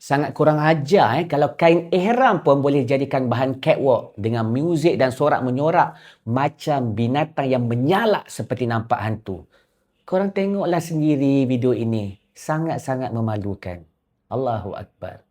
Sangat kurang ajar kalau kain ihram pun boleh dijadikan bahan catwalk dengan muzik dan sorak menyorak macam binatang yang menyalak seperti nampak hantu. Korang tengoklah sendiri video ini. Sangat-sangat memalukan. Allahu Akbar.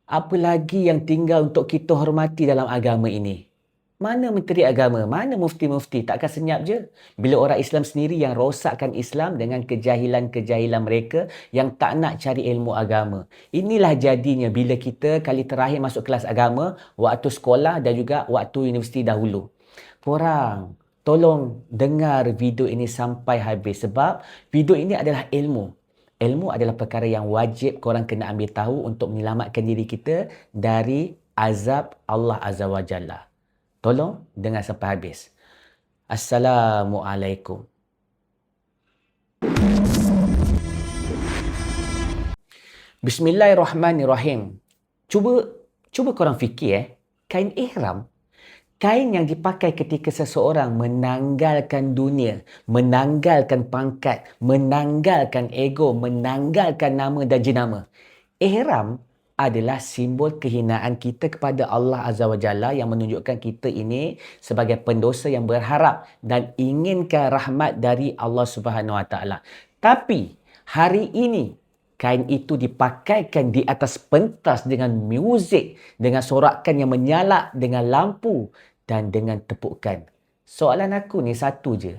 Apa lagi yang tinggal untuk kita hormati dalam agama ini? Mana menteri agama? Mana mufti-mufti? Takkan senyap je? Bila orang Islam sendiri yang rosakkan Islam dengan kejahilan-kejahilan mereka yang tak nak cari ilmu agama. Inilah jadinya bila kita kali terakhir masuk kelas agama, waktu sekolah dan juga waktu universiti dahulu. Korang, tolong dengar video ini sampai habis sebab video ini adalah ilmu. Ilmu adalah perkara yang wajib korang kena ambil tahu untuk menyelamatkan diri kita dari azab Allah Azza wa Jalla. Tolong dengar sampai habis. Assalamualaikum. Bismillahirrahmanirrahim. Cuba korang fikir kain ihram, kain yang dipakai ketika seseorang menanggalkan dunia, menanggalkan pangkat, menanggalkan ego, menanggalkan nama dan jenama. Ihram adalah simbol kehinaan kita kepada Allah Azza wa Jalla yang menunjukkan kita ini sebagai pendosa yang berharap dan inginkan rahmat dari Allah Subhanahu wa Taala. Tapi hari ini kain itu dipakaikan di atas pentas dengan muzik, dengan sorakan yang menyalak, dengan lampu dan dengan tepukan. Soalan aku ni satu je.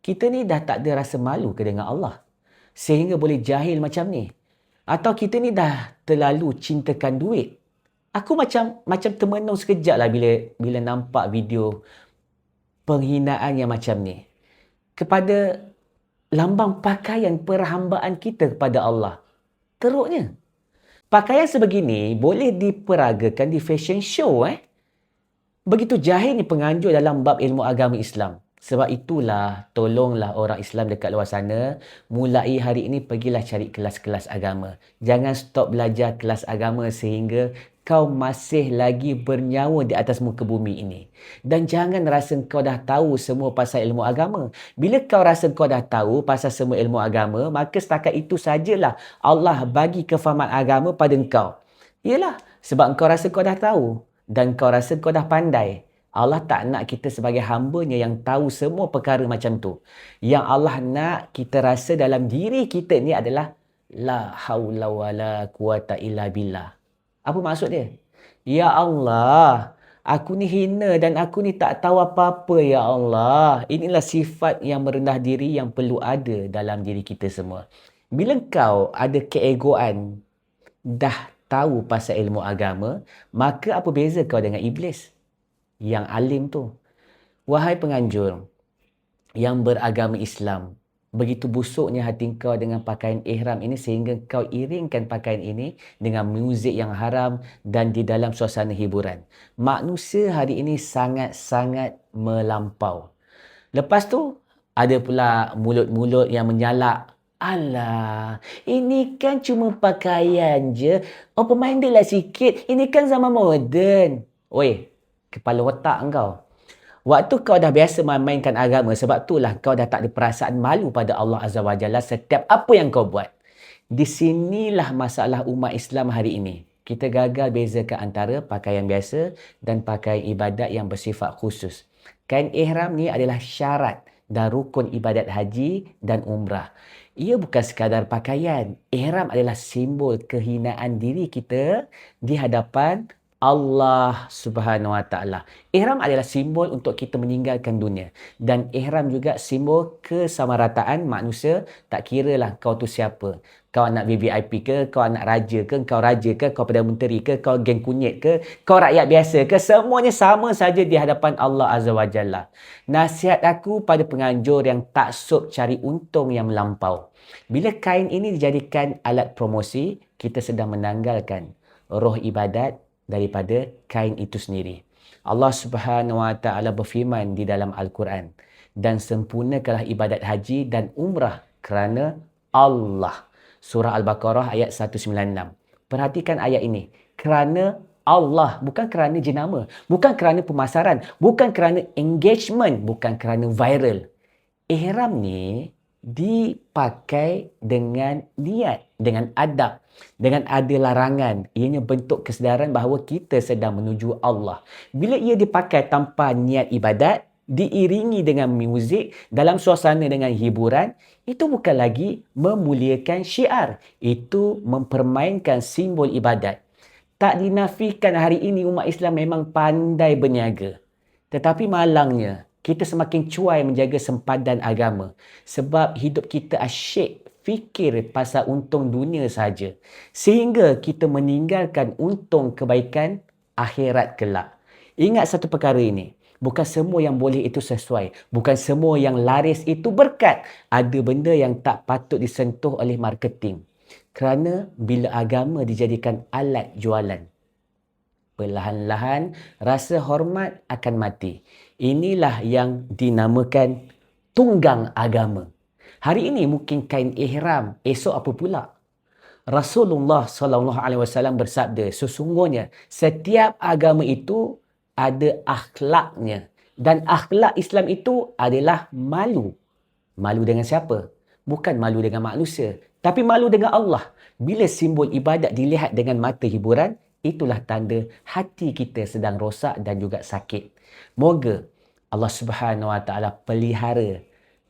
Kita ni dah tak ada rasa malu ke dengan Allah? Sehingga boleh jahil macam ni? Atau kita ni dah terlalu cintakan duit? Aku macam termenung sekejap lah bila nampak video penghinaan yang macam ni. Kepada lambang pakaian perhambaan kita kepada Allah. Teruknya. Pakaian sebegini boleh diperagakan di fashion show. Begitu jahil ni penganjur dalam bab ilmu agama Islam. Sebab itulah, tolonglah orang Islam dekat luar sana, mulai hari ini pergilah cari kelas-kelas agama. Jangan stop belajar kelas agama sehingga kau masih lagi bernyawa di atas muka bumi ini. Dan jangan rasa kau dah tahu semua pasal ilmu agama. Bila kau rasa kau dah tahu pasal semua ilmu agama, maka setakat itu sajalah Allah bagi kefahaman agama pada kau. Yalah, sebab kau rasa kau dah tahu dan kau rasa kau dah pandai. Allah tak nak kita sebagai hamba-Nya yang tahu semua perkara macam tu. Yang Allah nak kita rasa dalam diri kita ni adalah la haula wala quwata illa billah. Apa maksud dia? Ya Allah, aku ni hina dan aku ni tak tahu apa-apa ya Allah. Inilah sifat yang merendah diri yang perlu ada dalam diri kita semua. Bila kau ada keegoan, dah tahu pasal ilmu agama, maka apa beza kau dengan iblis yang alim tu? Wahai penganjur yang beragama Islam, begitu busuknya hati kau dengan pakaian ihram ini sehingga kau iringkan pakaian ini dengan muzik yang haram dan di dalam suasana hiburan. Manusia hari ini sangat-sangat melampau. Lepas tu, ada pula mulut-mulut yang menyalak. Alah, ini kan cuma pakaian je. Open-minded lah sikit. Ini kan zaman moden. Oi, kepala otak engkau. Waktu kau dah biasa mainkan agama, sebab itulah kau dah tak ada perasaan malu pada Allah Azza wa Jalla setiap apa yang kau buat. Di sinilah masalah umat Islam hari ini. Kita gagal bezakan antara pakaian biasa dan pakaian ibadat yang bersifat khusus. Kain ihram ni adalah syarat dan rukun ibadat haji dan umrah. Ia bukan sekadar pakaian. Ihram adalah simbol kehinaan diri kita di hadapan Allah Subhanahu Wa Taala. Ihram adalah simbol untuk kita meninggalkan dunia. Dan ihram juga simbol kesamarataan manusia. Tak kiralah kau tu siapa. Kau anak VVIP ke, kau anak raja ke, kau raja ke, kau Perdana Menteri ke, kau geng kunyit ke, kau rakyat biasa ke, semuanya sama saja di hadapan Allah Azza wa Jalla. Nasihat aku pada penganjur yang taksub cari untung yang melampau. Bila kain ini dijadikan alat promosi, kita sedang menanggalkan roh ibadat daripada kain itu sendiri. Allah Subhanahu Wa Taala berfirman di dalam Al-Quran, dan sempurnakanlah ibadat haji dan umrah kerana Allah. Surah Al-Baqarah ayat 196. Perhatikan ayat ini. Kerana Allah, bukan kerana jenama, bukan kerana pemasaran, bukan kerana engagement, bukan kerana viral. Ihram ni dipakai dengan niat, dengan adab, dengan ada larangan. Ianya bentuk kesedaran bahawa kita sedang menuju Allah. Bila ia dipakai tanpa niat ibadat, diiringi dengan muzik, dalam suasana dengan hiburan, itu bukan lagi memuliakan syiar. Itu mempermainkan simbol ibadat. Tak dinafikan hari ini umat Islam memang pandai berniaga. Tetapi malangnya, kita semakin cuai menjaga sempadan agama. Sebab hidup kita asyik fikir pasal untung dunia saja. Sehingga kita meninggalkan untung kebaikan akhirat kelak. Ingat satu perkara ini. Bukan semua yang boleh itu sesuai. Bukan semua yang laris itu berkat. Ada benda yang tak patut disentuh oleh marketing. Kerana bila agama dijadikan alat jualan, perlahan-lahan rasa hormat akan mati. Inilah yang dinamakan tunggang agama. Hari ini mungkin kain ihram, esok apa pula? Rasulullah SAW bersabda, sesungguhnya setiap agama itu ada akhlaknya. Dan akhlak Islam itu adalah malu. Malu dengan siapa? Bukan malu dengan manusia, tapi malu dengan Allah. Bila simbol ibadat dilihat dengan mata hiburan, itulah tanda hati kita sedang rosak dan juga sakit. Moga Allah Subhanahu Wa Taala pelihara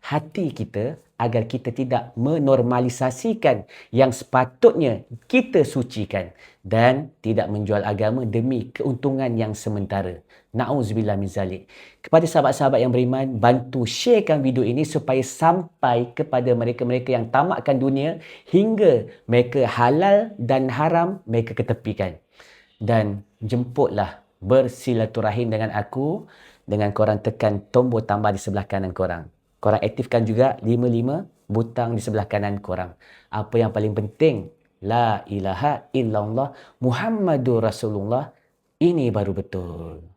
hati kita agar kita tidak menormalisasikan yang sepatutnya kita sucikan dan tidak menjual agama demi keuntungan yang sementara. Na'udzubillah min zalik. Kepada sahabat-sahabat yang beriman, bantu sharekan video ini supaya sampai kepada mereka-mereka yang tamakkan dunia hingga mereka halal dan haram mereka ketepikan. Dan jemputlah bersilaturahim dengan aku dengan korang tekan tombol tambah di sebelah kanan korang. Korang aktifkan juga 55 butang di sebelah kanan korang. Apa yang paling penting, La ilaha illallah Muhammadur Rasulullah. Ini baru betul.